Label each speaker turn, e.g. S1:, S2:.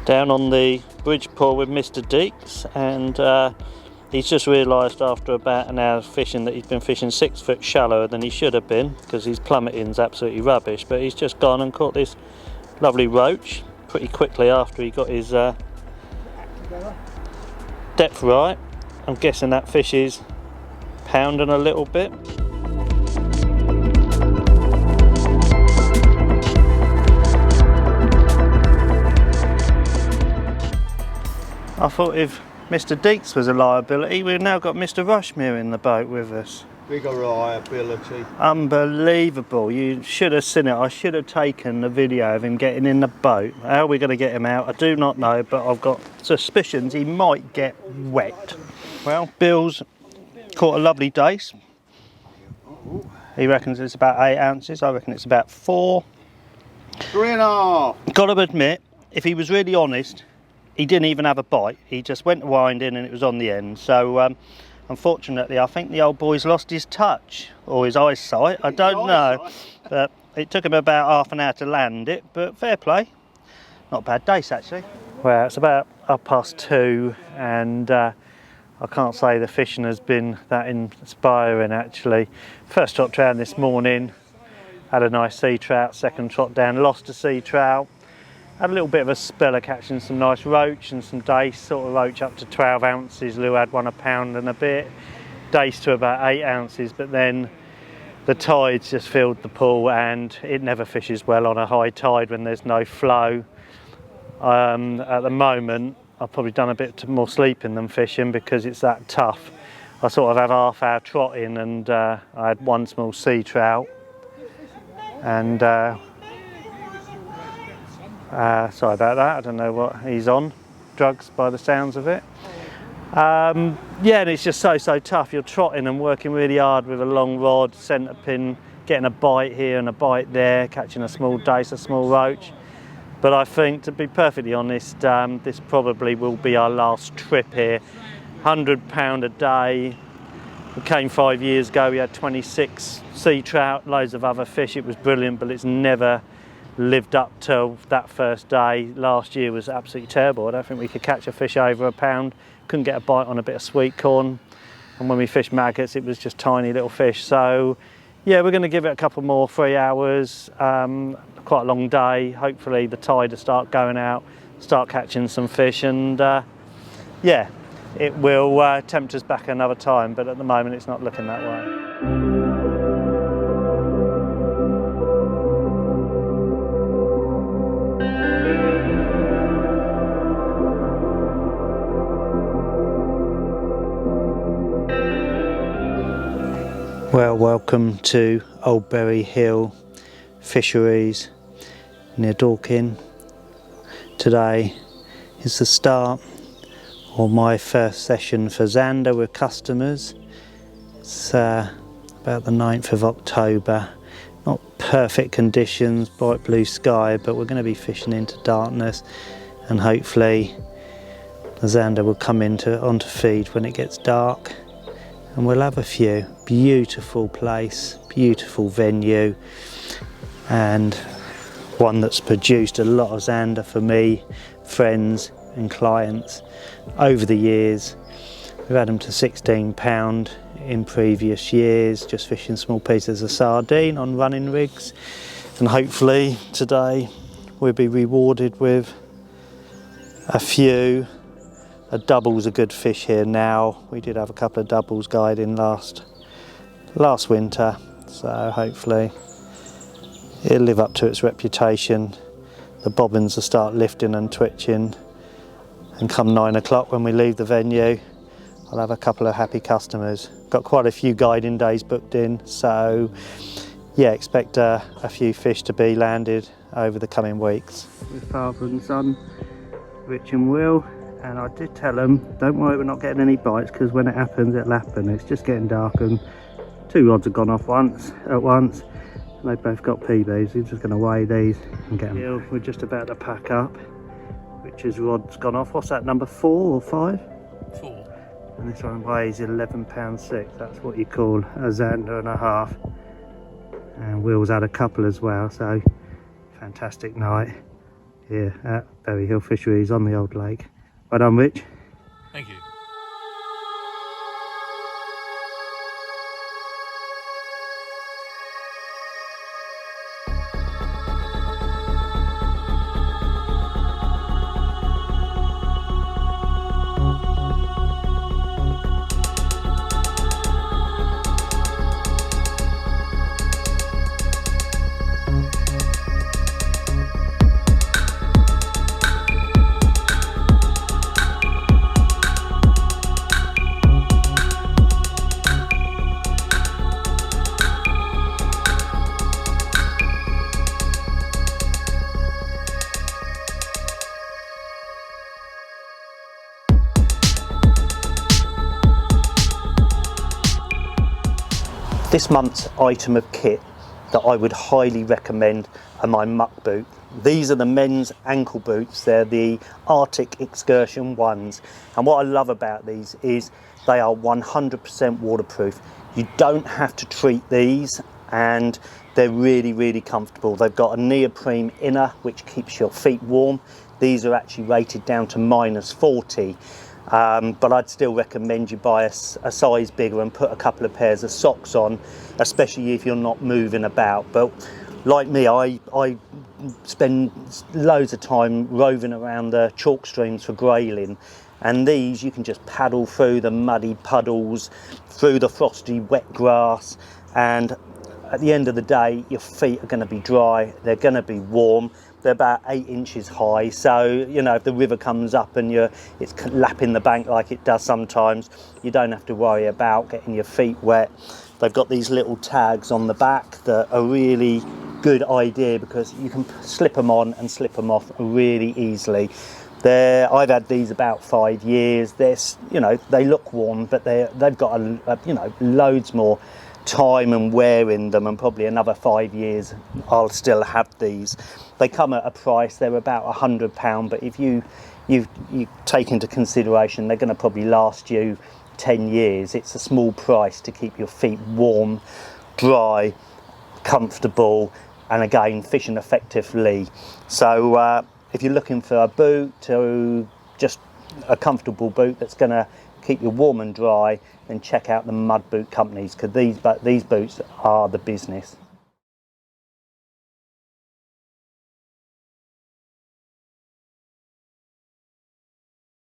S1: Down on the bridge pool with Mr. Deeks, and he's just realised after about an hour of fishing that he's been fishing 6 foot shallower than he should have been, because his plummeting's absolutely rubbish. But he's just gone and caught this lovely roach pretty quickly after he got his depth right. I'm guessing that fish is pounding a little bit. I thought if Mr. Deeks was a liability, we've now got Mr. Rushmere in the boat with us.
S2: Big liability.
S1: Unbelievable. You should have seen it. I should have taken the video of him getting in the boat. How are we going to get him out? I do not know, but I've got suspicions he might get wet. Well, Bill's caught a lovely dace. He reckons it's about 8 ounces. I reckon it's about 4.
S2: 3.5.
S1: Got to admit, if he was really honest, he didn't even have a bite. He just went to wind in and it was on the end. So unfortunately, I think the old boy's lost his touch or his eyesight. I don't know. But it took him about half an hour to land it, but fair play. Not a bad dace actually. Well, it's about 2:30 and I can't say the fishing has been that inspiring actually. First trot down this morning, had a nice sea trout. Second trot down, lost a sea trout. Had a little bit of a spell of catching some nice roach and some dace, sort of roach up to 12 ounces. Lou had one a pound and a bit. Dace to about 8 ounces, but then the tides just filled the pool and it never fishes well on a high tide when there's no flow. At the moment, I've probably done a bit more sleeping than fishing because it's that tough. I sort of have half-hour trotting and I had one small sea trout and sorry about that, I don't know what he's on, drugs by the sounds of it. Yeah, and it's just so tough. You're trotting and working really hard with a long rod, centre pin, getting a bite here and a bite there, catching a small dace, a small roach. But I think, to be perfectly honest, this probably will be our last trip here. £100 a day. We came 5 years ago, we had 26 sea trout, loads of other fish. It was brilliant, but it's never lived up till that first day. Last year was absolutely terrible. I don't think we could catch a fish over £1. Couldn't get a bite on a bit of sweet corn, and when we fished maggots it was just tiny little fish. So yeah, we're going to give it a couple more 3 hours. Quite a long day. Hopefully the tide will start going out, start catching some fish, and yeah, it will tempt us back another time, but at the moment it's not looking that way. Well, welcome to Old Berry Hill Fisheries near Dorking. Today is the start of my first session for zander with customers. It's about the 9th of October. Not perfect conditions, bright blue sky, but we're going to be fishing into darkness and hopefully the zander will come onto feed when it gets dark. And we'll have a few. Beautiful place, beautiful venue, and one that's produced a lot of zander for me, friends and clients over the years. We've had them to £16 in previous years, just fishing small pieces of sardine on running rigs, and hopefully today we'll be rewarded with a few. A double's a good fish here now. We did have a couple of doubles guiding last winter, so hopefully it'll live up to its reputation. The bobbins will start lifting and twitching, and come 9 o'clock when we leave the venue, I'll have a couple of happy customers. Got quite a few guiding days booked in, so yeah, expect a few fish to be landed over the coming weeks. With father and son, Rich and Will. And I did tell them, don't worry, we're not getting any bites, because when it happens, it'll happen. It's just getting dark, and 2 rods have gone off at once. And they've both got PBs. We're just going to weigh these and get them. Yeah, we're just about to pack up. Richard's rod's gone off. What's that, number 4 or 5? 4. And this one weighs £11.6. That's what you call a zander and a half. And Will's had a couple as well, so fantastic night. here at Berry Hill Fisheries on the old lake. Well done, Rich.
S3: Thank you.
S1: This month's item of kit that I would highly recommend are my muck boot. These are the men's ankle boots. They're the Arctic Excursion ones. And what I love about these is they are 100% waterproof. You don't have to treat these, and they're really, really comfortable. They've got a neoprene inner which keeps your feet warm. These are actually rated down to -40. But I'd still recommend you buy a size bigger and put a couple of pairs of socks on, especially if you're not moving about. But like me, I spend loads of time roving around the chalk streams for grayling, and these you can just paddle through the muddy puddles, through the frosty wet grass, and at the end of the day your feet are going to be dry, they're going to be warm. They're about 8 inches high, so you know, if the river comes up and it's lapping the bank like it does sometimes, you don't have to worry about getting your feet wet. They've got these little tags on the back that are really good idea because you can slip them on and slip them off really easily. I've had these about 5 years. They look worn, but they've got loads more time and wear in them, and probably another 5 years I'll still have these. They come at a price, they're about £100, but if you take into consideration they're going to probably last you 10 years, it's a small price to keep your feet warm, dry, comfortable, and again fishing effectively. So if you're looking for a boot, just a comfortable boot that's going to keep you warm and dry, then check out the mud boot companies, because these boots are the business.